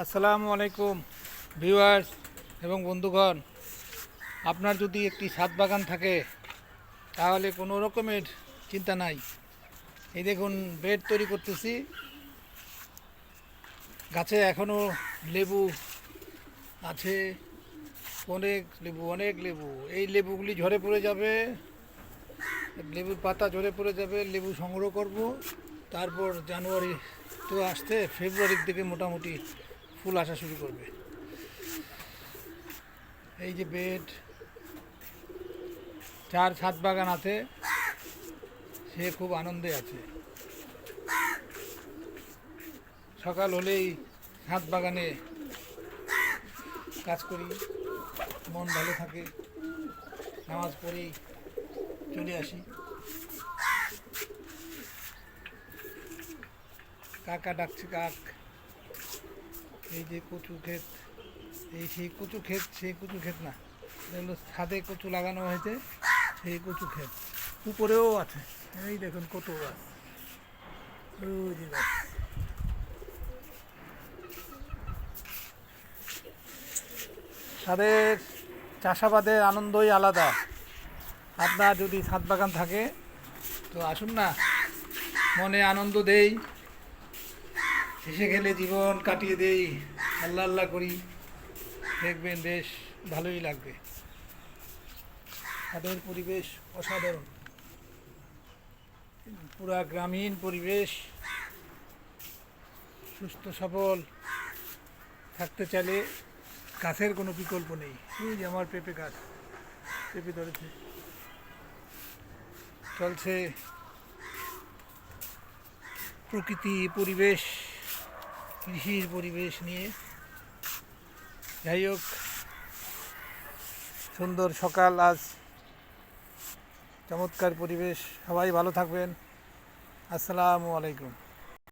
আসসালামু আলাইকুম ভিউয়ার্স এবং বন্ধুগণ। আপনার যদি একটি ছাদ বাগান থাকে তাহলে কোনো রকমের চিন্তা নাই। এই দেখুন, বেড তৈরি করতেছি। গাছে এখনও লেবু আছে, অনেক লেবু। এই লেবুগুলি ঝরে পড়ে যাবে, লেবুর পাতা ঝরে পড়ে যাবে। লেবু সংগ্রহ করব, তারপর জানুয়ারি তো আসতে, ফেব্রুয়ারির দিকে মোটামুটি ফুল আসা শুরু করবে। এই যে বেড, যার ছাদ বাগান আছে সে খুব আনন্দে আছে। সকাল হলেই ছাদ বাগানে কাজ করি, মন ভালো থাকে। নামাজ পড়েই চলে আসি। কাকা ডাকছে, কাক। এই যে কচু ক্ষেত, সেই কচু ক্ষেত, সেই কচু ক্ষেত না, এগুলো ছাদে কচু লাগানো হয়েছে, সেই কচু ক্ষেত। উপরেও আছে, এই দেখুন কত গাছ, ওই যে গাছ। তাদের চাষাবাদের আনন্দই আলাদা। আপনার যদি ছাদ বাগান থাকে তো আসুন না, মনে আনন্দ দেই, হেসে খেলে জীবন কাটিয়ে দেই, আল্লাহ আল্লাহ করি। দেখবেন বেশ ভালোই লাগবে। তাদের পরিবেশ অসাধারণ, পুরা গ্রামীণ পরিবেশ। সুস্থ সবল থাকতে চাইলে গাছের কোনো বিকল্প নেই। এই যে আমার পেঁপে গাছ, পেঁপে ধরেছে, চলছে প্রকৃতি পরিবেশ, কৃষির পরিবেশ নিয়ে। যাই হোক, সুন্দর সকাল আজ, চমৎকার পরিবেশ। সবাই ভালো থাকবেন। আসসালামু আলাইকুম।